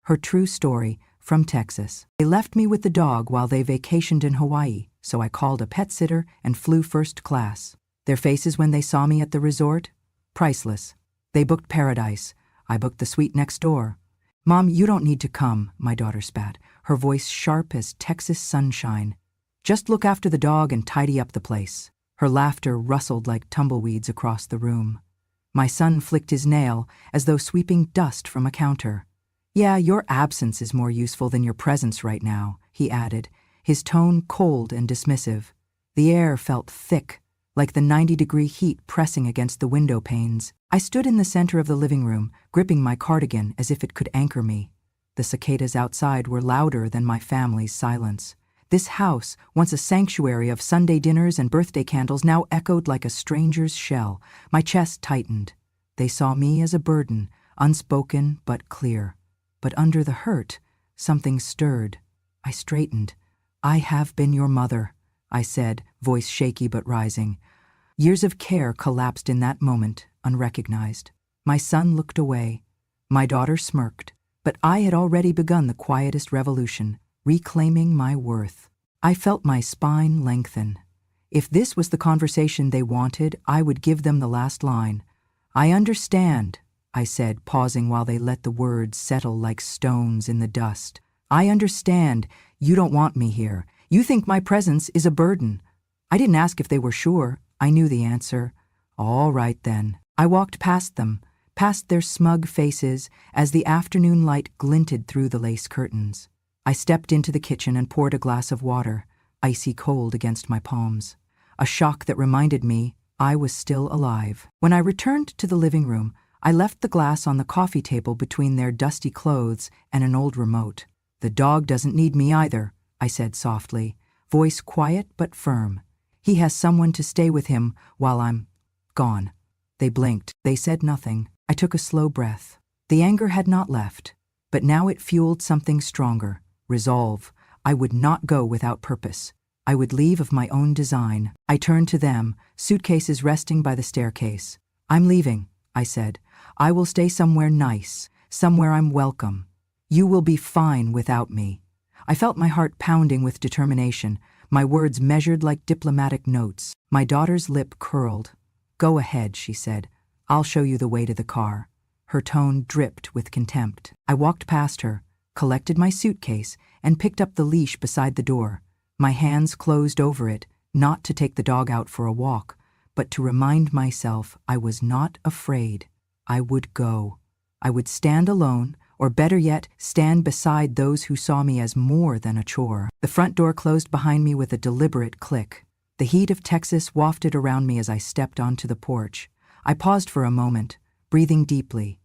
Her true story, from Texas. They left me with the dog while they vacationed in Hawaii, so I called a pet sitter and flew first class. Their faces when they saw me at the resort? Priceless. They booked paradise. I booked the suite next door. "Mom, you don't need to come," my daughter spat, her voice sharp as Texas sunshine. "Just look after the dog and tidy up the place." Her laughter rustled like tumbleweeds across the room. My son flicked his nail as though sweeping dust from a counter. "Yeah, your absence is more useful than your presence right now," he added, his tone cold and dismissive. The air felt thick, like the 90-degree heat pressing against the window panes. I stood in the center of the living room, gripping my cardigan as if it could anchor me. The cicadas outside were louder than my family's silence. This house, once a sanctuary of Sunday dinners and birthday candles, now echoed like a stranger's shell. My chest tightened. They saw me as a burden, unspoken but clear. But under the hurt, something stirred. I straightened. "I have been your mother," I said, voice shaky but rising. Years of care collapsed in that moment, unrecognized. My son looked away. My daughter smirked. But I had already begun the quietest revolution, reclaiming my worth. I felt my spine lengthen. If this was the conversation they wanted, I would give them the last line. "I understand," I said, pausing while they let the words settle like stones in the dust. "I understand. You don't want me here. You think my presence is a burden." I didn't ask if they were sure. I knew the answer. All right then. I walked past them, past their smug faces as the afternoon light glinted through the lace curtains. I stepped into the kitchen and poured a glass of water, icy cold against my palms. A shock that reminded me I was still alive. When I returned to the living room, I left the glass on the coffee table between their dusty clothes and an old remote. "The dog doesn't need me either," I said softly, voice quiet but firm. "He has someone to stay with him while I'm gone." They blinked. They said nothing. I took a slow breath. The anger had not left, but now it fueled something stronger. Resolve. I would not go without purpose. I would leave of my own design. I turned to them, suitcases resting by the staircase. "I'm leaving," I said. "I will stay somewhere nice, somewhere I'm welcome. You will be fine without me." I felt my heart pounding with determination, my words measured like diplomatic notes. My daughter's lip curled. "Go ahead," she said. "I'll show you the way to the car." Her tone dripped with contempt. I walked past her, collected my suitcase, and picked up the leash beside the door. My hands closed over it, not to take the dog out for a walk, but to remind myself I was not afraid. I would go. I would stand alone, or better yet, stand beside those who saw me as more than a chore. The front door closed behind me with a deliberate click. The heat of Texas wafted around me as I stepped onto the porch. I paused for a moment, breathing deeply.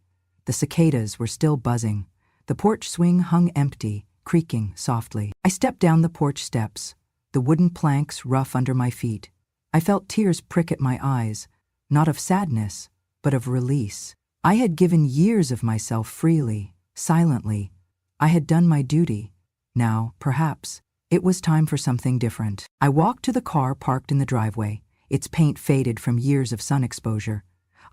The cicadas were still buzzing. The porch swing hung empty, creaking softly. I stepped down the porch steps, the wooden planks rough under my feet. I felt tears prick at my eyes, not of sadness, but of release. I had given years of myself freely, silently. I had done my duty. Now, perhaps, it was time for something different. I walked to the car parked in the driveway, its paint faded from years of sun exposure.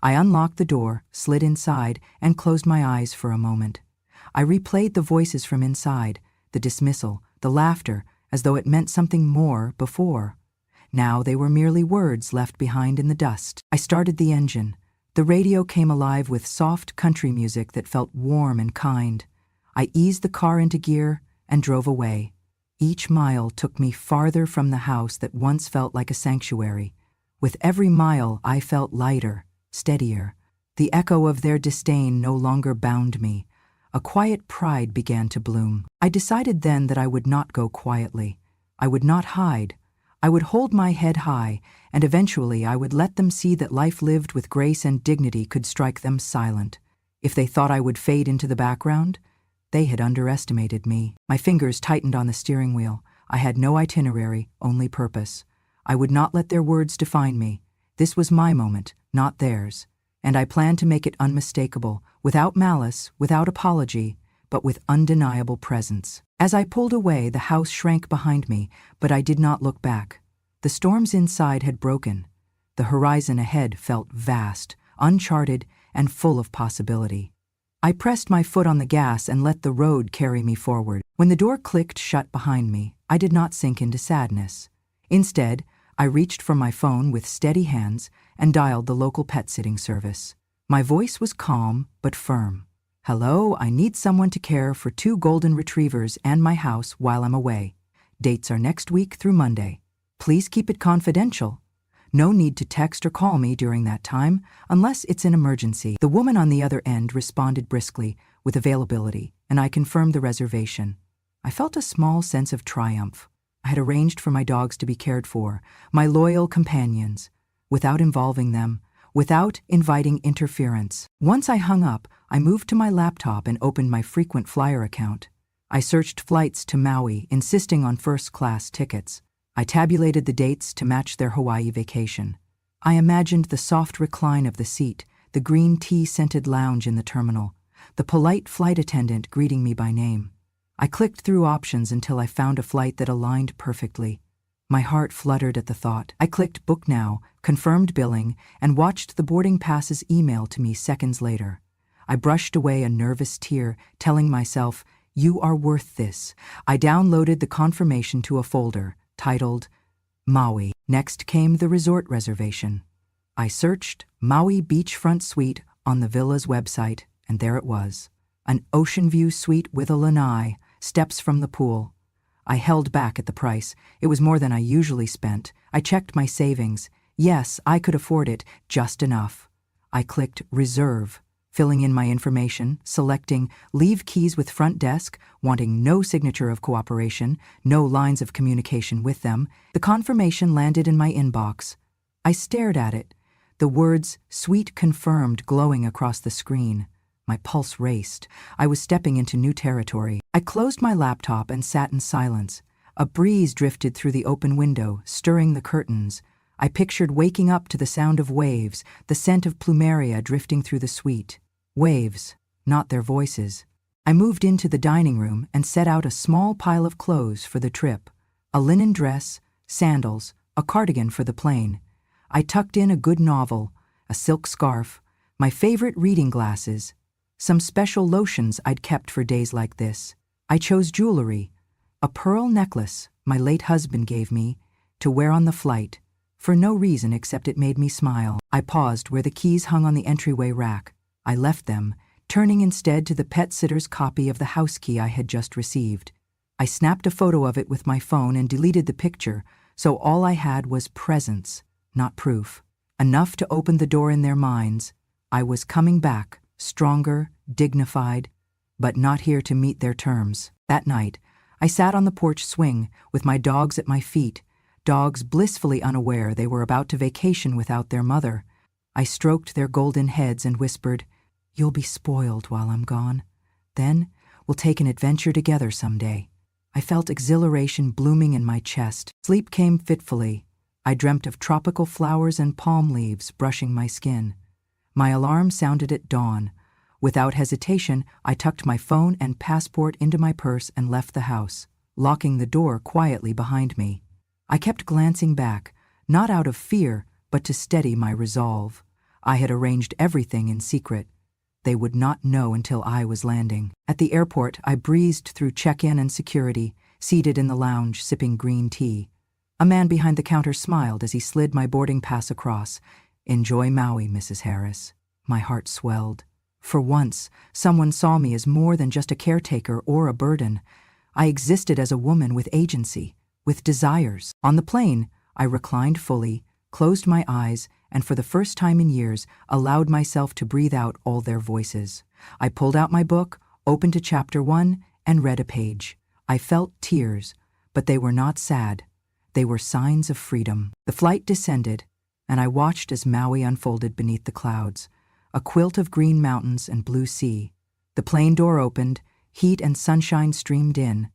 I unlocked the door, slid inside, and closed my eyes for a moment. I replayed the voices from inside, the dismissal, the laughter, as though it meant something more before. Now they were merely words left behind in the dust. I started the engine. The radio came alive with soft country music that felt warm and kind. I eased the car into gear and drove away. Each mile took me farther from the house that once felt like a sanctuary. With every mile, I felt lighter, steadier. The echo of their disdain no longer bound me. A quiet pride began to bloom. I decided then that I would not go quietly. I would not hide. I would hold my head high, and eventually I would let them see that life lived with grace and dignity could strike them silent. If they thought I would fade into the background, they had underestimated me. My fingers tightened on the steering wheel. I had no itinerary, only purpose. I would not let their words define me. This was my moment, not theirs. And I planned to make it unmistakable, without malice, without apology, but with undeniable presence. As I pulled away, the house shrank behind me, but I did not look back. The storms inside had broken. The horizon ahead felt vast, uncharted, and full of possibility. I pressed my foot on the gas and let the road carry me forward. When the door clicked shut behind me, I did not sink into sadness. Instead, I reached for my phone with steady hands and dialed the local pet sitting service. My voice was calm but firm. "Hello, I need someone to care for 2 golden retrievers and my house while I'm away. Dates are next week through Monday. Please keep it confidential. No need to text or call me during that time unless it's an emergency." The woman on the other end responded briskly with availability, and I confirmed the reservation. I felt a small sense of triumph. I had arranged for my dogs to be cared for, my loyal companions, without involving them, without inviting interference. Once I hung up, I moved to my laptop and opened my frequent flyer account. I searched flights to Maui, insisting on first-class tickets. I tabulated the dates to match their Hawaii vacation. I imagined the soft recline of the seat, the green tea-scented lounge in the terminal, the polite flight attendant greeting me by name. I clicked through options until I found a flight that aligned perfectly. My heart fluttered at the thought. I clicked Book Now, confirmed billing, and watched the boarding passes email to me seconds later. I brushed away a nervous tear, telling myself, "You are worth this." I downloaded the confirmation to a folder titled Maui. Next came the resort reservation. I searched Maui Beachfront Suite on the villa's website, and there it was. An ocean view suite with a lanai, steps from the pool. I held back at the price. It was more than I usually spent. I checked my savings. Yes, I could afford it, just enough. I clicked Reserve, filling in my information, selecting Leave keys with front desk, wanting no signature of cooperation, no lines of communication with them. The confirmation landed in my inbox. I stared at it, the words "Suite confirmed" glowing across the screen. My pulse raced. I was stepping into new territory. I closed my laptop and sat in silence. A breeze drifted through the open window, stirring the curtains. I pictured waking up to the sound of waves, the scent of plumeria drifting through the suite. Waves, not their voices. I moved into the dining room and set out a small pile of clothes for the trip. A linen dress, sandals, a cardigan for the plane. I tucked in a good novel, a silk scarf, my favorite reading glasses, some special lotions I'd kept for days like this. I chose jewelry, a pearl necklace my late husband gave me to wear on the flight, for no reason except it made me smile. I paused where the keys hung on the entryway rack. I left them, turning instead to the pet sitter's copy of the house key I had just received. I snapped a photo of it with my phone and deleted the picture, so all I had was presence, not proof. Enough to open the door in their minds. I was coming back, stronger, dignified, but not here to meet their terms. That night, I sat on the porch swing with my dogs at my feet, dogs blissfully unaware they were about to vacation without their mother. I stroked their golden heads and whispered, "You'll be spoiled while I'm gone. Then we'll take an adventure together someday." I felt exhilaration blooming in my chest. Sleep came fitfully. I dreamt of tropical flowers and palm leaves brushing my skin. My alarm sounded at dawn. Without hesitation, I tucked my phone and passport into my purse and left the house, locking the door quietly behind me. I kept glancing back, not out of fear, but to steady my resolve. I had arranged everything in secret. They would not know until I was landing. At the airport, I breezed through check-in and security, seated in the lounge sipping green tea. A man behind the counter smiled as he slid my boarding pass across. "Enjoy Maui, Mrs. Harris." My heart swelled. For once, someone saw me as more than just a caretaker or a burden. I existed as a woman with agency, with desires. On the plane, I reclined fully, closed my eyes, and for the first time in years, allowed myself to breathe out all their voices. I pulled out my book, opened to chapter 1, and read a page. I felt tears, but they were not sad. They were signs of freedom. The flight descended, and I watched as Maui unfolded beneath the clouds, a quilt of green mountains and blue sea. The plane door opened, heat and sunshine streamed in.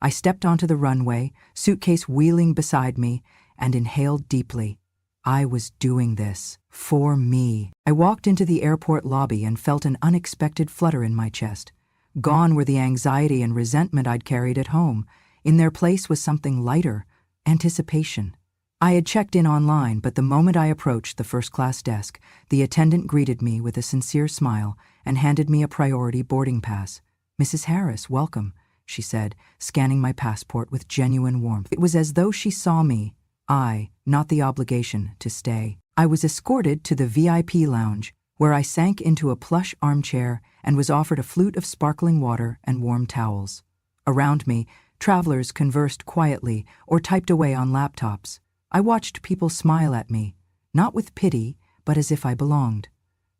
I stepped onto the runway, suitcase wheeling beside me, and inhaled deeply. I was doing this for me. I walked into the airport lobby and felt an unexpected flutter in my chest. Gone were the anxiety and resentment I'd carried at home. In their place was something lighter, anticipation. I had checked in online, but the moment I approached the first-class desk, the attendant greeted me with a sincere smile and handed me a priority boarding pass. "Mrs. Harris, welcome," she said, scanning my passport with genuine warmth. It was as though she saw me, not the obligation to stay. I was escorted to the VIP lounge, where I sank into a plush armchair and was offered a flute of sparkling water and warm towels. Around me, travelers conversed quietly or typed away on laptops. I watched people smile at me, not with pity, but as if I belonged.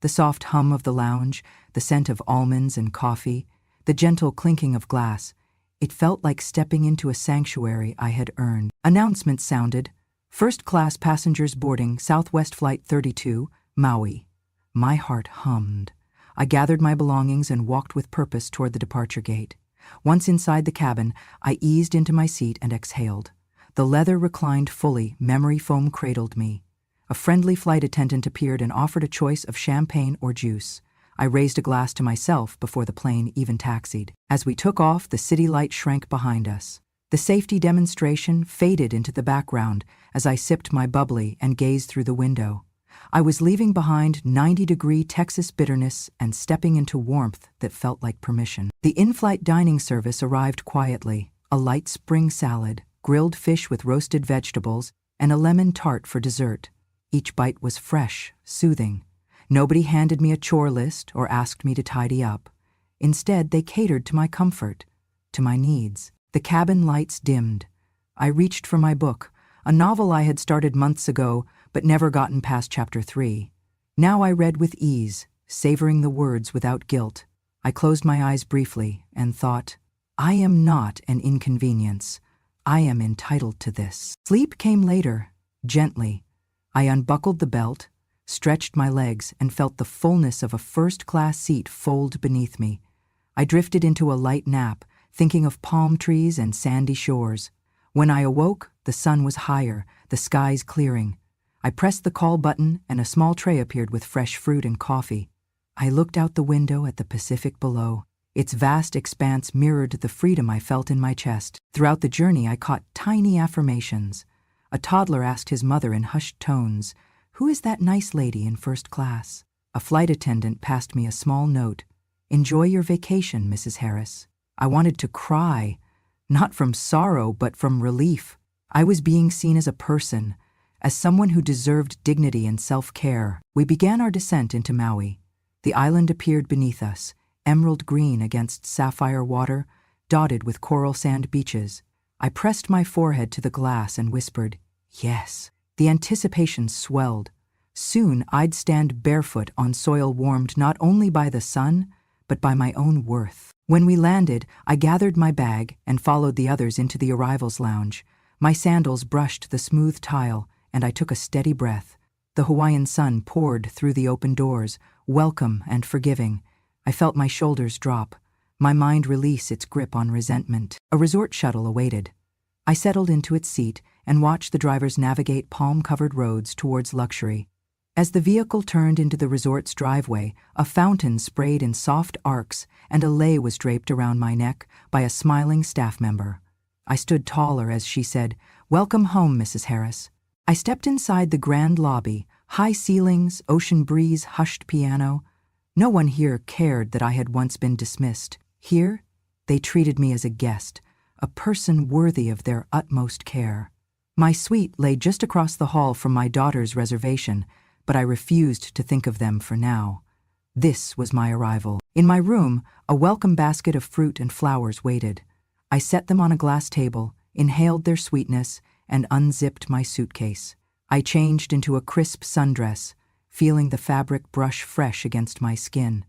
The soft hum of the lounge, the scent of almonds and coffee, the gentle clinking of glass, it felt like stepping into a sanctuary I had earned. Announcements sounded. First-class passengers boarding Southwest Flight 32, Maui. My heart hummed. I gathered my belongings and walked with purpose toward the departure gate. Once inside the cabin, I eased into my seat and exhaled. The leather reclined fully, memory foam cradled me. A friendly flight attendant appeared and offered a choice of champagne or juice. I raised a glass to myself before the plane even taxied. As we took off, the city light shrank behind us. The safety demonstration faded into the background as I sipped my bubbly and gazed through the window. I was leaving behind 90-degree Texas bitterness and stepping into warmth that felt like permission. The in-flight dining service arrived quietly, a light spring salad, grilled fish with roasted vegetables, and a lemon tart for dessert. Each bite was fresh, soothing. Nobody handed me a chore list or asked me to tidy up. Instead, they catered to my comfort, to my needs. The cabin lights dimmed. I reached for my book, a novel I had started months ago but never gotten past chapter 3. Now I read with ease, savoring the words without guilt. I closed my eyes briefly and thought, I am not an inconvenience. I am entitled to this. Sleep came later, gently. I unbuckled the belt, stretched my legs, and felt the fullness of a first-class seat fold beneath me. I drifted into a light nap, thinking of palm trees and sandy shores. When I awoke, the sun was higher, the skies clearing. I pressed the call button and a small tray appeared with fresh fruit and coffee. I looked out the window at the Pacific below. Its vast expanse mirrored the freedom I felt in my chest. Throughout the journey, I caught tiny affirmations. A toddler asked his mother in hushed tones, "Who is that nice lady in first class?" A flight attendant passed me a small note. "Enjoy your vacation, Mrs. Harris." I wanted to cry, not from sorrow but from relief. I was being seen as a person, as someone who deserved dignity and self-care. We began our descent into Maui. The island appeared beneath us, emerald green against sapphire water, dotted with coral sand beaches. I pressed my forehead to the glass and whispered, "Yes." The anticipation swelled. Soon I'd stand barefoot on soil warmed not only by the sun, but by my own worth. When we landed, I gathered my bag and followed the others into the arrivals lounge. My sandals brushed the smooth tile, and I took a steady breath. The Hawaiian sun poured through the open doors, welcome and forgiving. I felt my shoulders drop, my mind release its grip on resentment. A resort shuttle awaited. I settled into its seat and watched the drivers navigate palm-covered roads towards luxury. As the vehicle turned into the resort's driveway, a fountain sprayed in soft arcs and a lei was draped around my neck by a smiling staff member. I stood taller as she said, "Welcome home, Mrs. Harris." I stepped inside the grand lobby, high ceilings, ocean breeze, hushed piano. No one here cared that I had once been dismissed. Here, they treated me as a guest, a person worthy of their utmost care. My suite lay just across the hall from my daughter's reservation, but I refused to think of them for now. This was my arrival. In my room, a welcome basket of fruit and flowers waited. I set them on a glass table, inhaled their sweetness, and unzipped my suitcase. I changed into a crisp sundress, feeling the fabric brush fresh against my skin.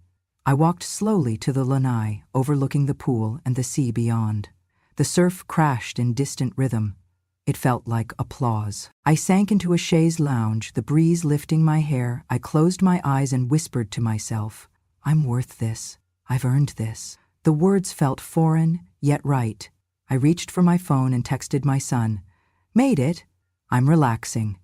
I walked slowly to the lanai, overlooking the pool and the sea beyond. The surf crashed in distant rhythm. It felt like applause. I sank into a chaise lounge, the breeze lifting my hair. I closed my eyes and whispered to myself, "I'm worth this. I've earned this." The words felt foreign, yet right. I reached for my phone and texted my son, "Made it. I'm relaxing."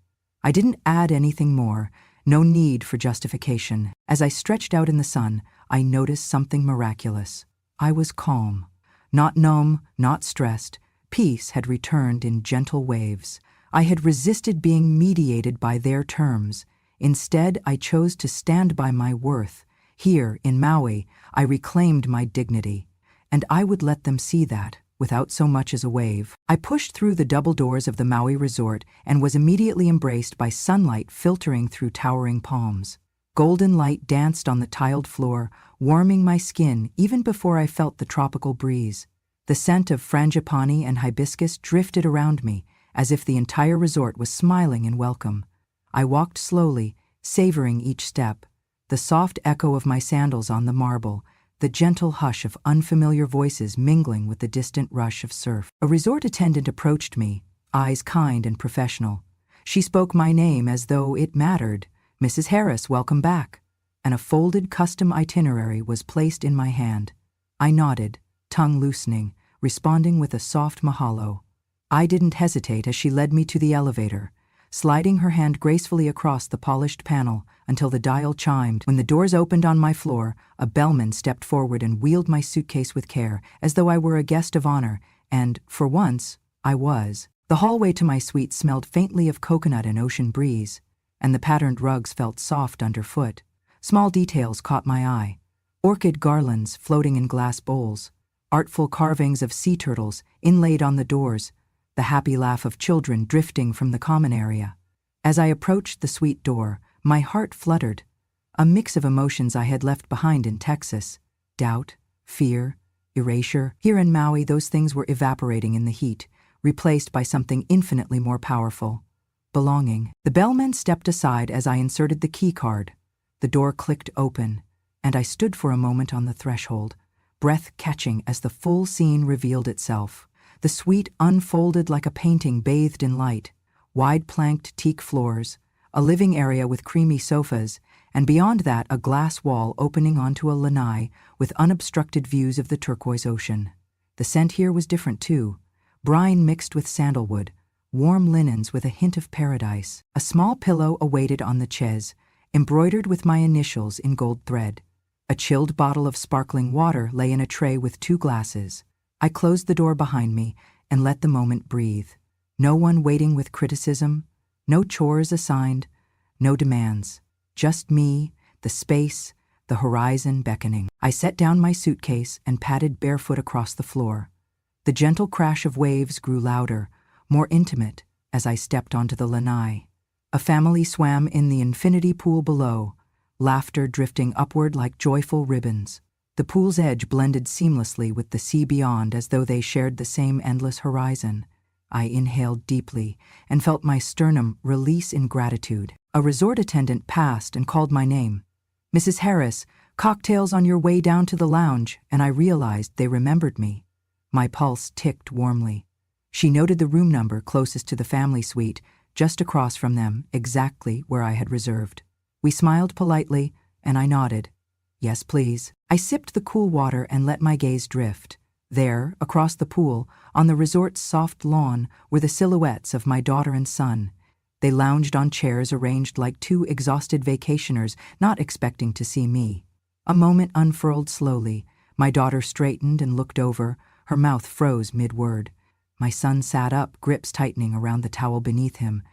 I didn't add anything more, no need for justification. As I stretched out in the sun, I noticed something miraculous. I was calm. Not numb, not stressed. Peace had returned in gentle waves. I had resisted being mediated by their terms. Instead, I chose to stand by my worth. Here, in Maui, I reclaimed my dignity, and I would let them see that, without so much as a wave. I pushed through the double doors of the Maui resort and was immediately embraced by sunlight filtering through towering palms. Golden light danced on the tiled floor, warming my skin even before I felt the tropical breeze. The scent of frangipani and hibiscus drifted around me, as if the entire resort was smiling in welcome. I walked slowly, savoring each step, the soft echo of my sandals on the marble, the gentle hush of unfamiliar voices mingling with the distant rush of surf. A resort attendant approached me, eyes kind and professional. She spoke my name as though it mattered. "Mrs. Harris, welcome back." And a folded custom itinerary was placed in my hand. I nodded, tongue loosening, responding with a soft mahalo. I didn't hesitate as she led me to the elevator, sliding her hand gracefully across the polished panel until the dial chimed. When the doors opened on my floor, a bellman stepped forward and wheeled my suitcase with care, as though I were a guest of honor, and, for once, I was. The hallway to my suite smelled faintly of coconut and ocean breeze, and the patterned rugs felt soft underfoot. Small details caught my eye. Orchid garlands floating in glass bowls, artful carvings of sea turtles inlaid on the doors, the happy laugh of children drifting from the common area. As I approached the suite door, my heart fluttered, a mix of emotions I had left behind in Texas: doubt, fear, erasure. Here in Maui, those things were evaporating in the heat, replaced by something infinitely more powerful: belonging. The bellman stepped aside as I inserted the key card. The door clicked open, and I stood for a moment on the threshold, breath catching as the full scene revealed itself. The suite unfolded like a painting bathed in light: wide-planked teak floors, a living area with creamy sofas, and beyond that a glass wall opening onto a lanai with unobstructed views of the turquoise ocean. The scent here was different too: brine mixed with sandalwood, warm linens with a hint of paradise. A small pillow awaited on the chaise, embroidered with my initials in gold thread. A chilled bottle of sparkling water lay in a tray with 2 glasses. I closed the door behind me and let the moment breathe. No one waiting with criticism, no chores assigned, no demands. Just me, the space, the horizon beckoning. I set down my suitcase and padded barefoot across the floor. The gentle crash of waves grew louder, more intimate, as I stepped onto the lanai. A family swam in the infinity pool below, laughter drifting upward like joyful ribbons. The pool's edge blended seamlessly with the sea beyond, as though they shared the same endless horizon. I inhaled deeply and felt my sternum release in gratitude. A resort attendant passed and called my name. "Mrs. Harris, cocktails on your way down to the lounge," and I realized they remembered me. My pulse ticked warmly. She noted the room number closest to the family suite, just across from them, exactly where I had reserved. We smiled politely, and I nodded. "Yes, please." I sipped the cool water and let my gaze drift. There, across the pool, on the resort's soft lawn, were the silhouettes of my daughter and son. They lounged on chairs arranged like 2 exhausted vacationers, not expecting to see me. A moment unfurled slowly. My daughter straightened and looked over. Her mouth froze mid-word. My son sat up, grips tightening around the towel beneath him.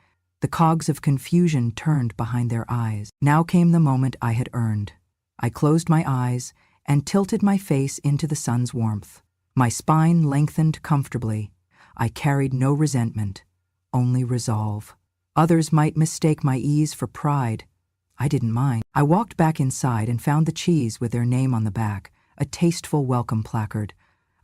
The cogs of confusion turned behind their eyes. Now came the moment I had earned. I closed my eyes and tilted my face into the sun's warmth. My spine lengthened comfortably. I carried no resentment, only resolve. Others might mistake my ease for pride. I didn't mind. I walked back inside and found the cheese with their name on the back, a tasteful welcome placard.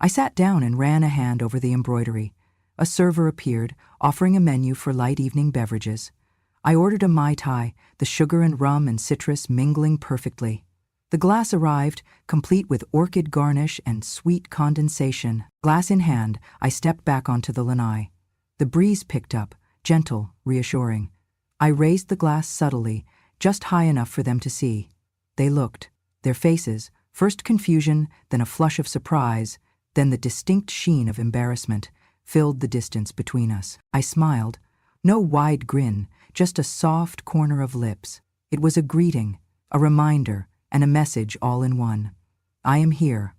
I sat down and ran a hand over the embroidery. A server appeared, offering a menu for light evening beverages. I ordered a Mai Tai, the sugar and rum and citrus mingling perfectly. The glass arrived, complete with orchid garnish and sweet condensation. Glass in hand, I stepped back onto the lanai. The breeze picked up, gentle, reassuring. I raised the glass subtly, just high enough for them to see. They looked. Their faces, first confusion, then a flush of surprise, then the distinct sheen of embarrassment, filled the distance between us. I smiled. No wide grin, just a soft corner of lips. It was a greeting, a reminder, and a message all in one. I am here.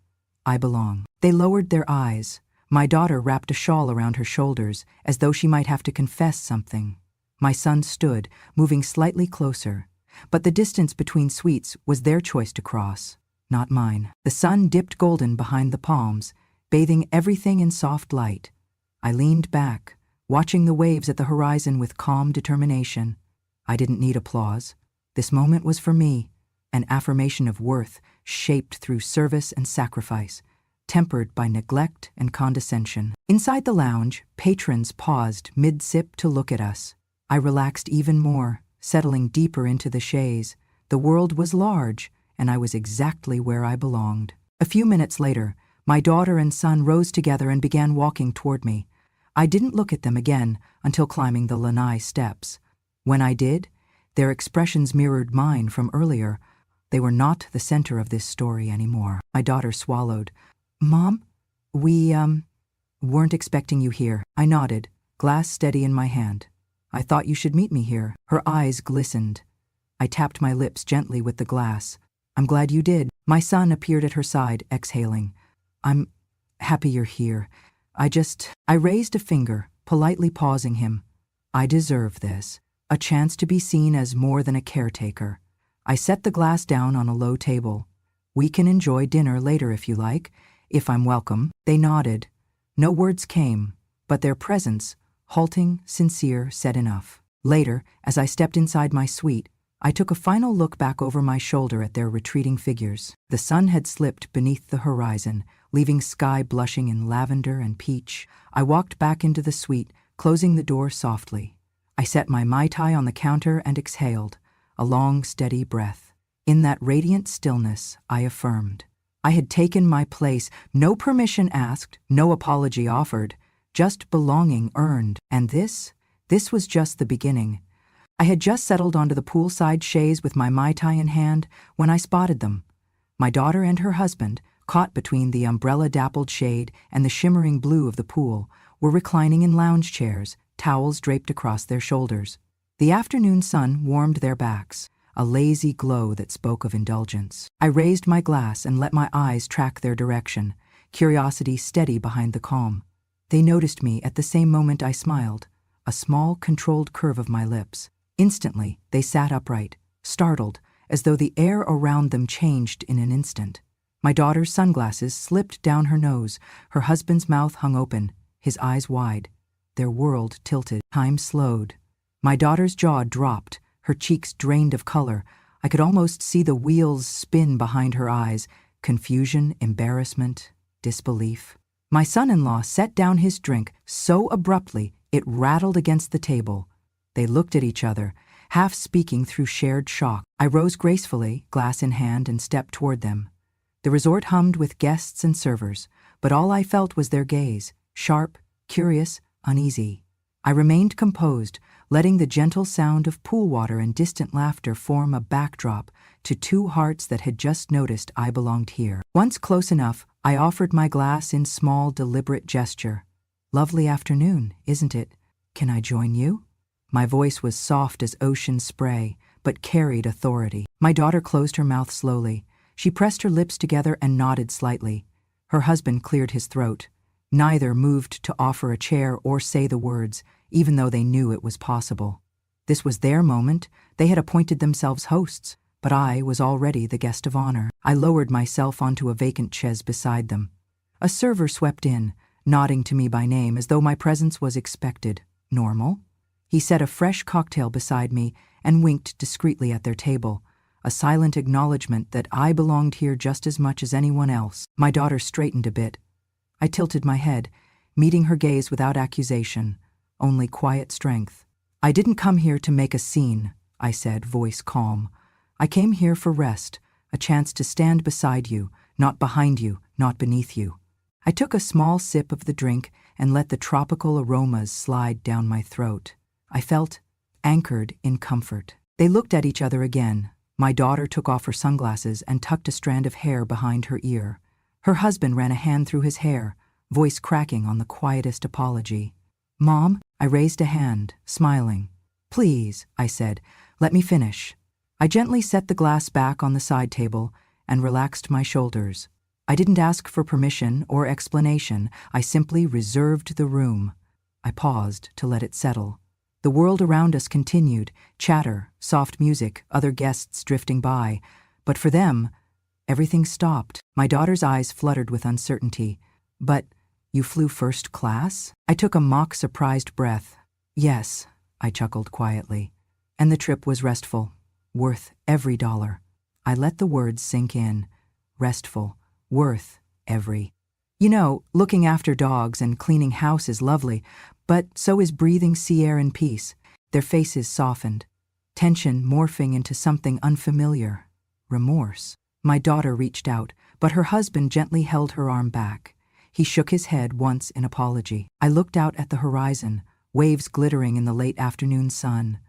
I belong. They lowered their eyes. My daughter wrapped a shawl around her shoulders, as though she might have to confess something. My son stood, moving slightly closer, but the distance between suites was their choice to cross, not mine. The sun dipped golden behind the palms, bathing everything in soft light. I leaned back, watching the waves at the horizon with calm determination. I didn't need applause. This moment was for me, an affirmation of worth shaped through service and sacrifice, tempered by neglect and condescension. Inside the lounge, patrons paused mid-sip to look at us. I relaxed even more, settling deeper into the chaise. The world was large, and I was exactly where I belonged. A few minutes later, my daughter and son rose together and began walking toward me. I didn't look at them again until climbing the lanai steps. When I did, their expressions mirrored mine from earlier. They were not the center of this story anymore. My daughter swallowed. "Mom, we, weren't expecting you here." I nodded, glass steady in my hand. "I thought you should meet me here." Her eyes glistened. I tapped my lips gently with the glass. "I'm glad you did." My son appeared at her side, exhaling. "I'm happy you're here. I raised a finger, politely pausing him. "I deserve this. A chance to be seen as more than a caretaker." I set the glass down on a low table. "We can enjoy dinner later if you like, if I'm welcome." They nodded. No words came, but their presence, halting, sincere, said enough. Later, as I stepped inside my suite, I took a final look back over my shoulder at their retreating figures. The sun had slipped beneath the horizon, leaving sky blushing in lavender and peach. I walked back into the suite, closing the door softly. I set my Mai Tai on the counter and exhaled, a long, steady breath. In that radiant stillness, I affirmed. I had taken my place, no permission asked, no apology offered, just belonging earned. And this was just the beginning. I had just settled onto the poolside chaise with my Mai Tai in hand when I spotted them. My daughter and her husband, caught between the umbrella-dappled shade and the shimmering blue of the pool, were reclining in lounge chairs, towels draped across their shoulders. The afternoon sun warmed their backs, a lazy glow that spoke of indulgence. I raised my glass and let my eyes track their direction, curiosity steady behind the calm. They noticed me at the same moment I smiled, a small, controlled curve of my lips. Instantly, they sat upright, startled, as though the air around them changed in an instant. My daughter's sunglasses slipped down her nose, her husband's mouth hung open, his eyes wide. Their world tilted. Time slowed. My daughter's jaw dropped, her cheeks drained of color. I could almost see the wheels spin behind her eyes, confusion, embarrassment, disbelief. My son-in-law set down his drink so abruptly it rattled against the table. They looked at each other, half speaking through shared shock. I rose gracefully, glass in hand, and stepped toward them. The resort hummed with guests and servers, but all I felt was their gaze, sharp, curious, uneasy. I remained composed, letting the gentle sound of pool water and distant laughter form a backdrop to two hearts that had just noticed I belonged here. Once close enough, I offered my glass in small, deliberate gesture. "Lovely afternoon, isn't it? Can I join you?" My voice was soft as ocean spray, but carried authority. My daughter closed her mouth slowly. She pressed her lips together and nodded slightly. Her husband cleared his throat. Neither moved to offer a chair or say the words, even though they knew it was possible. This was their moment. They had appointed themselves hosts, but I was already the guest of honor. I lowered myself onto a vacant chaise beside them. A server swept in, nodding to me by name as though my presence was expected. Normal? He set a fresh cocktail beside me and winked discreetly at their table, a silent acknowledgement that I belonged here just as much as anyone else. My daughter straightened a bit. I tilted my head, meeting her gaze without accusation, only quiet strength. "I didn't come here to make a scene," I said, voice calm. "I came here for rest, a chance to stand beside you, not behind you, not beneath you." I took a small sip of the drink and let the tropical aromas slide down my throat. I felt anchored in comfort. They looked at each other again. My daughter took off her sunglasses and tucked a strand of hair behind her ear. Her husband ran a hand through his hair, voice cracking on the quietest apology. "Mom," I raised a hand, smiling. "Please," I said, "let me finish." I gently set the glass back on the side table and relaxed my shoulders. I didn't ask for permission or explanation. I simply reserved the room. I paused to let it settle. The world around us continued, chatter, soft music, other guests drifting by. But for them, everything stopped. My daughter's eyes fluttered with uncertainty. But you flew first class? I took a mock surprised breath. Yes, I chuckled quietly. And the trip was restful, worth every dollar. I let the words sink in. Restful, worth every. You know, looking after dogs and cleaning house is lovely, but so is breathing sea air in peace. Their faces softened, tension morphing into something unfamiliar. Remorse. My daughter reached out, but her husband gently held her arm back. He shook his head once in apology. I looked out at the horizon, waves glittering in the late afternoon sun.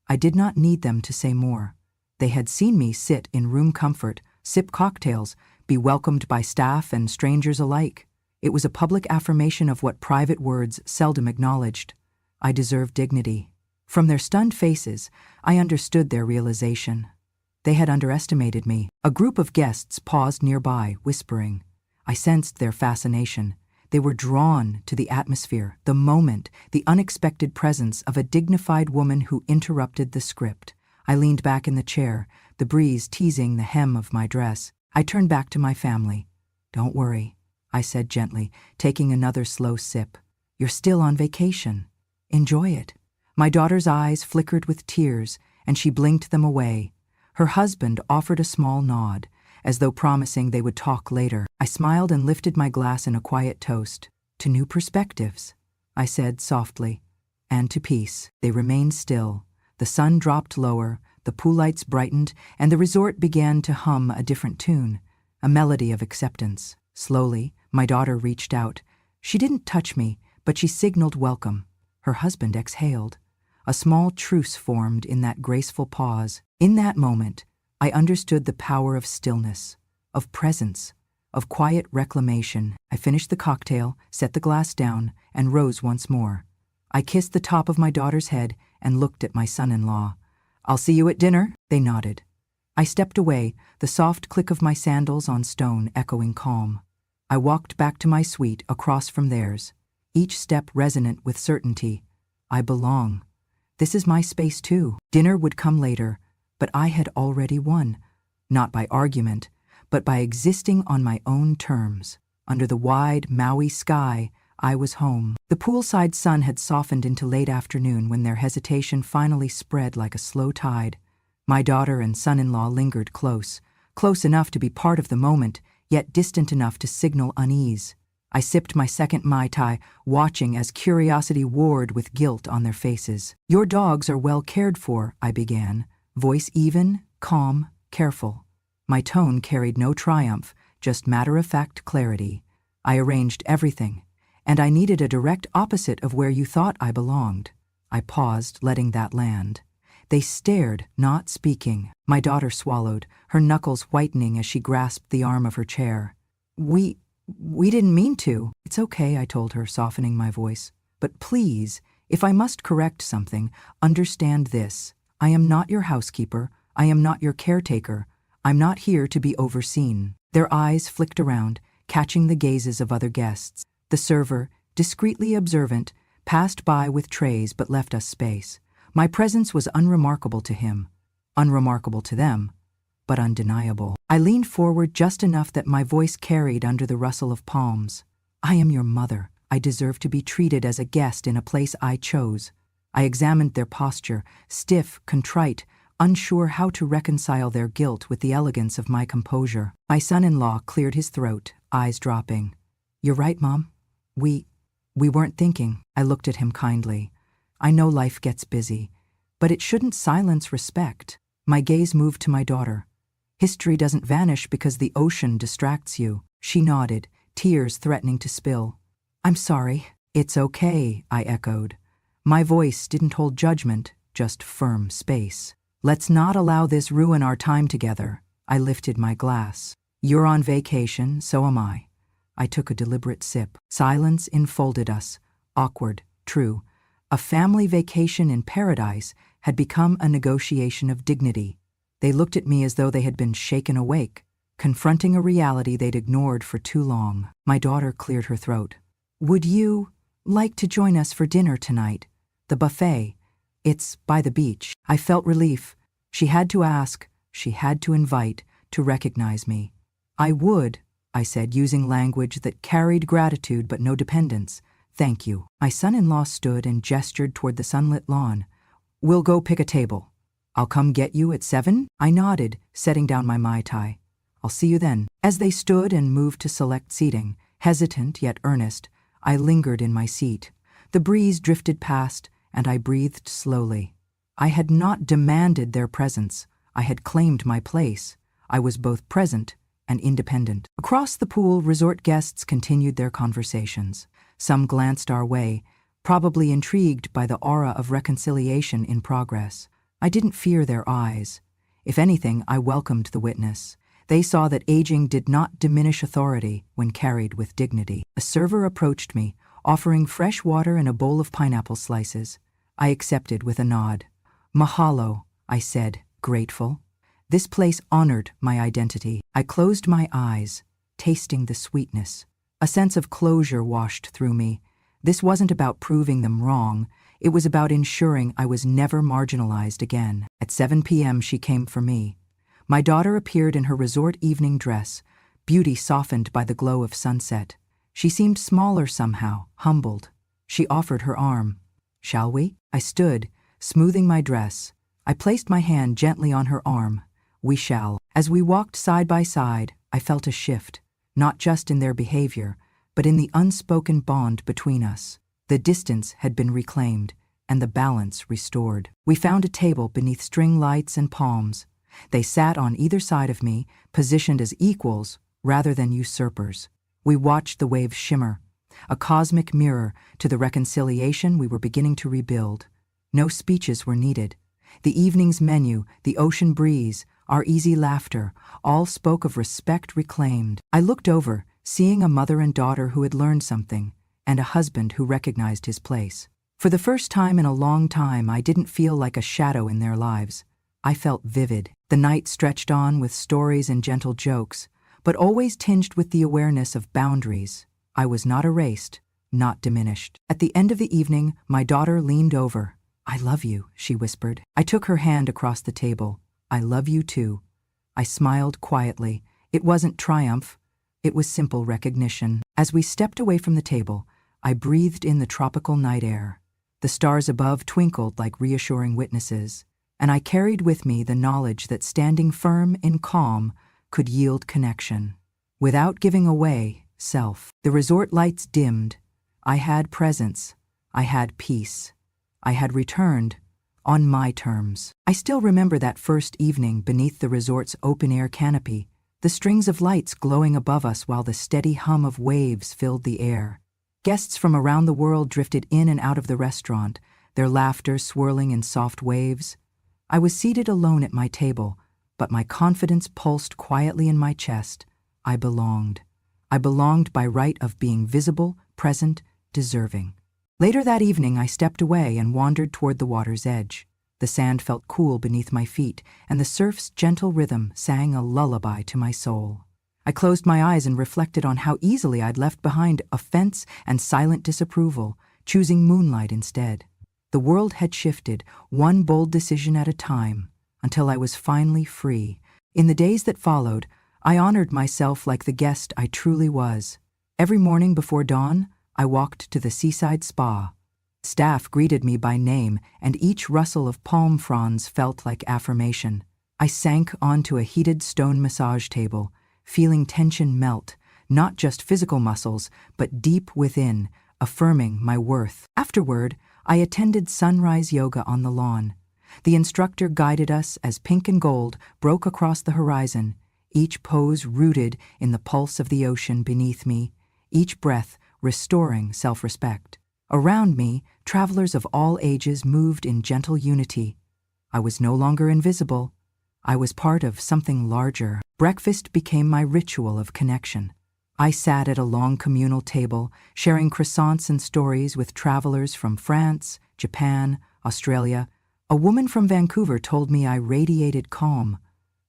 I did not need them to say more. They had seen me sit in room comfort, sip cocktails, be welcomed by staff and strangers alike. It was a public affirmation of what private words seldom acknowledged. I deserved dignity. From their stunned faces, I understood their realization. They had underestimated me. A group of guests paused nearby, whispering. I sensed their fascination. They were drawn to the atmosphere, the moment, the unexpected presence of a dignified woman who interrupted the script. I leaned back in the chair, the breeze teasing the hem of my dress. I turned back to my family. Don't worry, I said gently, taking another slow sip. You're still on vacation. Enjoy it. My daughter's eyes flickered with tears, and she blinked them away. Her husband offered a small nod, as though promising they would talk later. I smiled and lifted my glass in a quiet toast. To new perspectives, I said softly. And to peace. They remained still. The sun dropped lower, the pool lights brightened, and the resort began to hum a different tune, a melody of acceptance. Slowly, my daughter reached out. She didn't touch me, but she signaled welcome. Her husband exhaled. A small truce formed in that graceful pause. In that moment, I understood the power of stillness, of presence, of quiet reclamation. I finished the cocktail, set the glass down, and rose once more. I kissed the top of my daughter's head and looked at my son-in-law. I'll see you at dinner, they nodded. I stepped away, the soft click of my sandals on stone echoing calm. I walked back to my suite across from theirs, each step resonant with certainty. I belong. This is my space too. Dinner would come later, but I had already won, not by argument, but by existing on my own terms. Under the wide Maui sky, I was home. The poolside sun had softened into late afternoon when their hesitation finally spread like a slow tide. My daughter and son-in-law lingered close enough to be part of the moment, yet distant enough to signal unease. I sipped my second Mai Tai, watching as curiosity warred with guilt on their faces. Your dogs are well cared for, I began, voice even, calm, careful. My tone carried no triumph, just matter-of-fact clarity. I arranged everything, and I needed a direct opposite of where you thought I belonged. I paused, letting that land. They stared, not speaking. My daughter swallowed, her knuckles whitening as she grasped the arm of her chair. We didn't mean to. It's okay, I told her, softening my voice. But please, if I must correct something, understand this. I am not your housekeeper. I am not your caretaker. I'm not here to be overseen. Their eyes flicked around, catching the gazes of other guests. The server, discreetly observant, passed by with trays but left us space. My presence was unremarkable to him, unremarkable to them, but undeniable. I leaned forward just enough that my voice carried under the rustle of palms. I am your mother. I deserve to be treated as a guest in a place I chose. I examined their posture, stiff, contrite, unsure how to reconcile their guilt with the elegance of my composure. My son-in-law cleared his throat, eyes dropping. You're right, Mom. We weren't thinking. I looked at him kindly. I know life gets busy, but it shouldn't silence respect. My gaze moved to my daughter. History doesn't vanish because the ocean distracts you. She nodded, tears threatening to spill. I'm sorry. It's okay, I echoed. My voice didn't hold judgment, just firm space. Let's not allow this ruin our time together. I lifted my glass. You're on vacation, so am I. I took a deliberate sip. Silence enfolded us. Awkward, true. A family vacation in paradise had become a negotiation of dignity. They looked at me as though they had been shaken awake. confronting a reality they'd ignored for too long. My daughter cleared her throat. "Would you like to join us for dinner tonight? The buffet. It's by the beach." I felt relief. She had to ask, she had to invite, to recognize me. "I would," I said, using language that carried gratitude but no dependence. "Thank you." My son-in-law stood and gestured toward the sunlit lawn. "We'll go pick a table. I'll come get you at 7? I nodded, setting down my Mai Tai. "I'll see you then." As they stood and moved to select seating, hesitant yet earnest, I lingered in my seat. The breeze drifted past, and I breathed slowly. I had not demanded their presence. I had claimed my place. I was both present and independent. Across the pool, resort guests continued their conversations. Some glanced our way, probably intrigued by the aura of reconciliation in progress. I didn't fear their eyes. If anything, I welcomed the witness. They saw that aging did not diminish authority when carried with dignity. A server approached me, offering fresh water and a bowl of pineapple slices. I accepted with a nod. "Mahalo," I said, grateful. This place honored my identity. I closed my eyes, tasting the sweetness. A sense of closure washed through me. This wasn't about proving them wrong. It was about ensuring I was never marginalized again. At 7 p.m. she came for me. My daughter appeared in her resort evening dress, beauty softened by the glow of sunset. She seemed smaller somehow, humbled. She offered her arm. "Shall we?" I stood, smoothing my dress. I placed my hand gently on her arm. "We shall." As we walked side by side, I felt a shift, not just in their behavior, but in the unspoken bond between us. The distance had been reclaimed, and the balance restored. We found a table beneath string lights and palms. They sat on either side of me, positioned as equals rather than usurpers. We watched the waves shimmer, a cosmic mirror to the reconciliation we were beginning to rebuild. No speeches were needed. The evening's menu, the ocean breeze, our easy laughter, all spoke of respect reclaimed. I looked over, seeing a mother and daughter who had learned something, and a husband who recognized his place. For the first time in a long time, I didn't feel like a shadow in their lives. I felt vivid. The night stretched on with stories and gentle jokes, but always tinged with the awareness of boundaries. I was not erased, not diminished. At the end of the evening, my daughter leaned over. "I love you," she whispered. I took her hand across the table. "I love you too." I smiled quietly. It wasn't triumph. It was simple recognition. As we stepped away from the table, I breathed in the tropical night air. The stars above twinkled like reassuring witnesses, and I carried with me the knowledge that standing firm in calm could yield connection, without giving away self. The resort lights dimmed. I had presence. I had peace. I had returned on my terms. I still remember that first evening beneath the resort's open-air canopy, the strings of lights glowing above us while the steady hum of waves filled the air. Guests from around the world drifted in and out of the restaurant, their laughter swirling in soft waves. I was seated alone at my table, but my confidence pulsed quietly in my chest. I belonged. I belonged by right of being visible, present, deserving. Later that evening, I stepped away and wandered toward the water's edge. The sand felt cool beneath my feet, and the surf's gentle rhythm sang a lullaby to my soul. I closed my eyes and reflected on how easily I'd left behind offense and silent disapproval, choosing moonlight instead. The world had shifted, one bold decision at a time, until I was finally free. In the days that followed, I honored myself like the guest I truly was. Every morning before dawn, I walked to the seaside spa. Staff greeted me by name, and each rustle of palm fronds felt like affirmation. I sank onto a heated stone massage table, feeling tension melt, not just physical muscles, but deep within, affirming my worth. Afterward, I attended sunrise yoga on the lawn. The instructor guided us as pink and gold broke across the horizon, each pose rooted in the pulse of the ocean beneath me, each breath restoring self-respect. Around me, travelers of all ages moved in gentle unity. I was no longer invisible. I was part of something larger. Breakfast became my ritual of connection. I sat at a long communal table, sharing croissants and stories with travelers from France, Japan, Australia. A woman from Vancouver told me I radiated calm.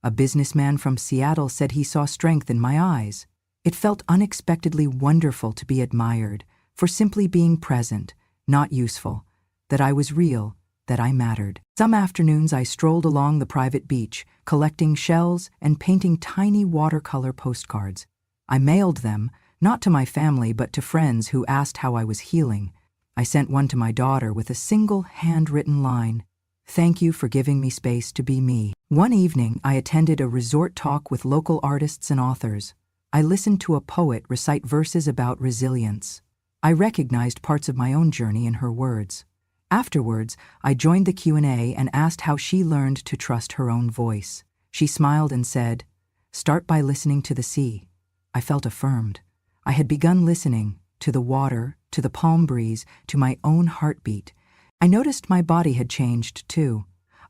A businessman from Seattle said he saw strength in my eyes. It felt unexpectedly wonderful to be admired for simply being present, not useful, that I was real, that I mattered. Some afternoons I strolled along the private beach, collecting shells and painting tiny watercolor postcards. I mailed them, not to my family but to friends who asked how I was healing. I sent one to my daughter with a single handwritten line, "Thank you for giving me space to be me." One evening, I attended a resort talk with local artists and authors. I listened to a poet recite verses about resilience. I recognized parts of my own journey in her words. Afterwards, I joined the Q&A and asked how she learned to trust her own voice. She smiled and said, "Start by listening to the sea." I felt affirmed. I had begun listening to the water, to the palm breeze, to my own heartbeat. I noticed my body had changed too.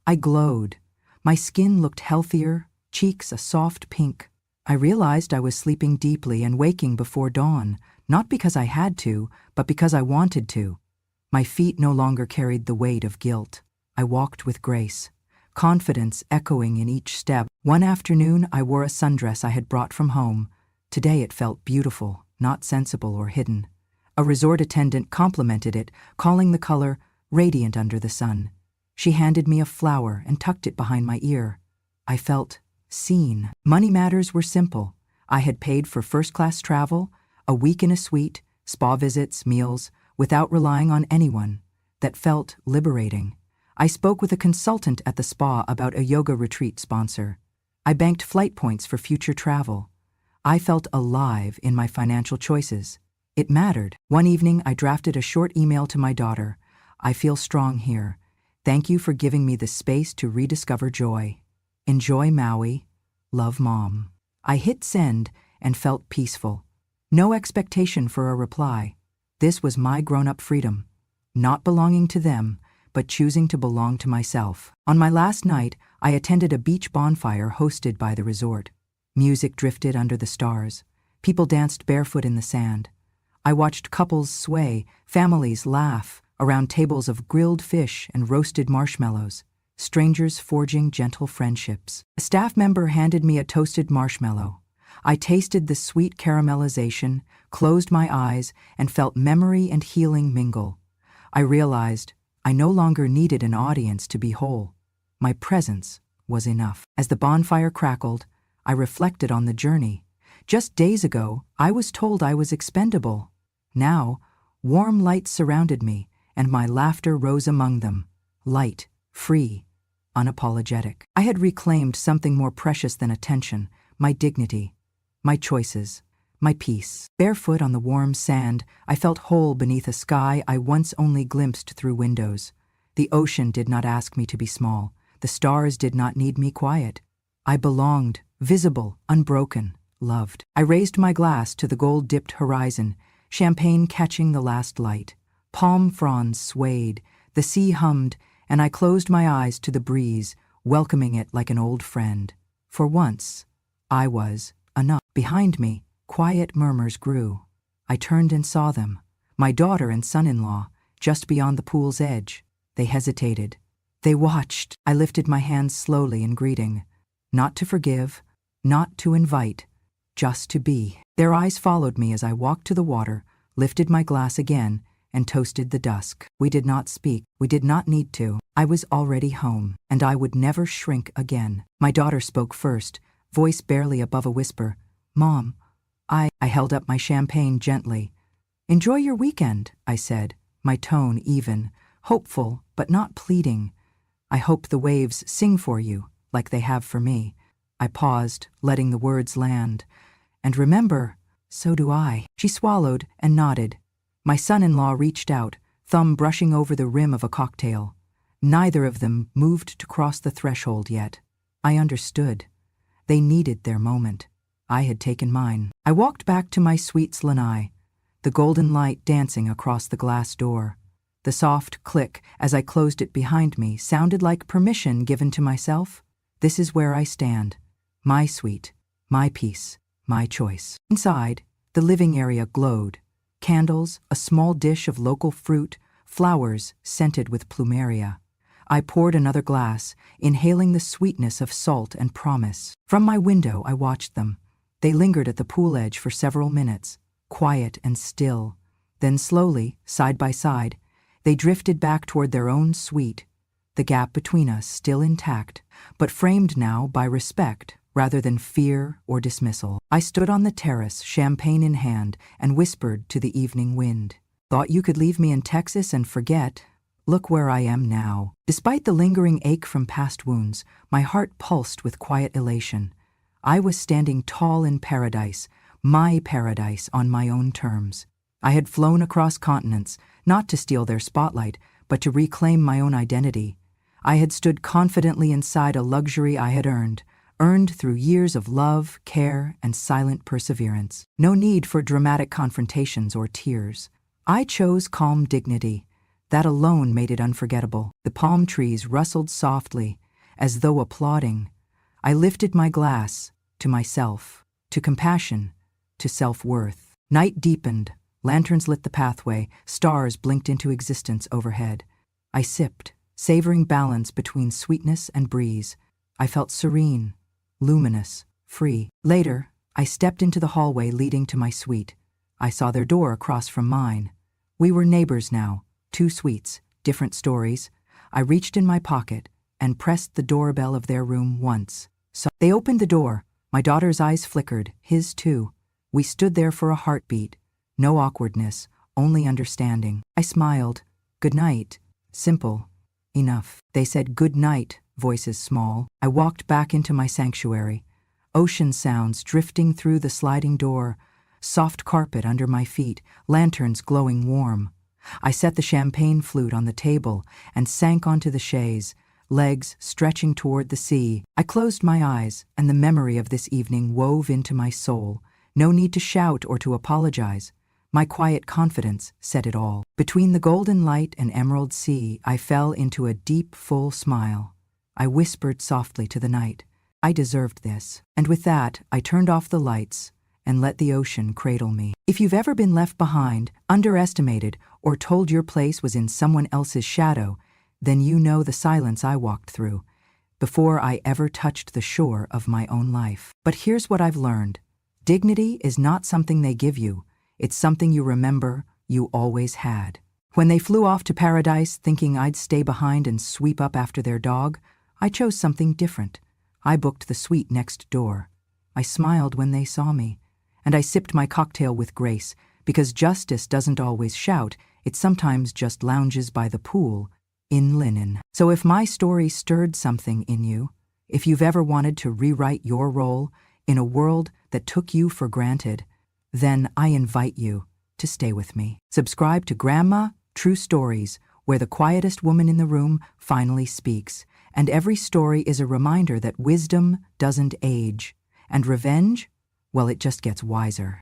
I glowed. My skin looked healthier, cheeks a soft pink. I realized I was sleeping deeply and waking before dawn, not because I had to, but because I wanted to. My feet no longer carried the weight of guilt. I walked with grace, confidence echoing in each step. One afternoon, I wore a sundress I had brought from home. Today it felt beautiful, not sensible or hidden. A resort attendant complimented it, calling the color radiant under the sun. She handed me a flower and tucked it behind my ear. I felt seen. Money matters were simple. I had paid for first-class travel, a week in a suite, spa visits, meals, without relying on anyone. That felt liberating. I spoke with a consultant at the spa about a yoga retreat sponsor. I banked flight points for future travel. I felt alive in my financial choices. It mattered. One evening, I drafted a short email to my daughter. "I feel strong here. Thank you for giving me the space to rediscover joy. Enjoy Maui. Love, Mom." I hit send and felt peaceful. No expectation for a reply. This was my grown-up freedom. Not belonging to them, but choosing to belong to myself. On my last night, I attended a beach bonfire hosted by the resort. Music drifted under the stars. People danced barefoot in the sand. I watched couples sway, families laugh, around tables of grilled fish and roasted marshmallows, strangers forging gentle friendships. A staff member handed me a toasted marshmallow. I tasted the sweet caramelization, closed my eyes, and felt memory and healing mingle. I realized I no longer needed an audience to be whole. My presence was enough. As the bonfire crackled, I reflected on the journey. Just days ago, I was told I was expendable. Now, warm lights surrounded me, and my laughter rose among them. Light, free, unapologetic. I had reclaimed something more precious than attention, my dignity, my choices, my peace. Barefoot on the warm sand, I felt whole beneath a sky I once only glimpsed through windows. The ocean did not ask me to be small. The stars did not need me quiet. I belonged, visible, unbroken, loved. I raised my glass to the gold-dipped horizon, champagne catching the last light. Palm fronds swayed, the sea hummed, and I closed my eyes to the breeze, welcoming it like an old friend. For once, I was enough. Behind me, quiet murmurs grew. I turned and saw them, my daughter and son-in-law, just beyond the pool's edge. They hesitated. They watched. I lifted my hands slowly in greeting. Not to forgive, not to invite, just to be. Their eyes followed me as I walked to the water, lifted my glass again, and toasted the dusk. We did not speak. We did not need to. I was already home, and I would never shrink again. My daughter spoke first, voice barely above a whisper. "Mom, I held up my champagne gently. "Enjoy your weekend," I said, my tone even, hopeful but not pleading. "I hope the waves sing for you, like they have for me." I paused, letting the words land. "And remember, so do I." She swallowed and nodded. My son-in-law reached out, thumb brushing over the rim of a cocktail. Neither of them moved to cross the threshold yet. I understood. They needed their moment. I had taken mine. I walked back to my suite's lanai, the golden light dancing across the glass door. The soft click as I closed it behind me sounded like permission given to myself. This is where I stand. My suite, my peace, my choice. Inside, the living area glowed. Candles, a small dish of local fruit, flowers scented with plumeria. I poured another glass, inhaling the sweetness of salt and promise. From my window, I watched them. They lingered at the pool edge for several minutes, quiet and still. Then slowly, side by side, they drifted back toward their own suite, the gap between us still intact, but framed now by respect rather than fear or dismissal. I stood on the terrace, champagne in hand, and whispered to the evening wind. Thought you could leave me in Texas and forget? Look where I am now. Despite the lingering ache from past wounds, my heart pulsed with quiet elation. I was standing tall in paradise, my paradise on my own terms. I had flown across continents, not to steal their spotlight, but to reclaim my own identity. I had stood confidently inside a luxury I had earned through years of love, care, and silent perseverance. No need for dramatic confrontations or tears. I chose calm dignity. That alone made it unforgettable. The palm trees rustled softly, as though applauding. I lifted my glass to myself, to compassion, to self-worth. Night deepened. Lanterns lit the pathway. Stars blinked into existence overhead. I sipped, savoring balance between sweetness and breeze. I felt serene, luminous, free. Later, I stepped into the hallway leading to my suite. I saw their door across from mine. We were neighbors now, 2 suites, different stories. I reached in my pocket and pressed the doorbell of their room once. So they opened the door. My daughter's eyes flickered, his too. We stood there for a heartbeat. No awkwardness, only understanding. I smiled. Good night. Simple. Enough. They said good night, voices small. I walked back into my sanctuary. Ocean sounds drifting through the sliding door. Soft carpet under my feet, lanterns glowing warm. I set the champagne flute on the table and sank onto the chaise, legs stretching toward the sea. I closed my eyes, and the memory of this evening wove into my soul. No need to shout or to apologize. My quiet confidence said it all. Between the golden light and emerald sea, I fell into a deep, full smile. I whispered softly to the night, I deserved this. And with that, I turned off the lights and let the ocean cradle me. If you've ever been left behind, underestimated, or told your place was in someone else's shadow, then you know the silence I walked through before I ever touched the shore of my own life. But here's what I've learned. Dignity is not something they give you. It's something you remember you always had. When they flew off to paradise thinking I'd stay behind and sweep up after their dog, I chose something different. I booked the suite next door. I smiled when they saw me, and I sipped my cocktail with grace, because justice doesn't always shout, it sometimes just lounges by the pool, in linen. So if my story stirred something in you, if you've ever wanted to rewrite your role in a world that took you for granted, then I invite you to stay with me. Subscribe to Grandma True Stories, where the quietest woman in the room finally speaks, and every story is a reminder that wisdom doesn't age, and revenge, well, it just gets wiser.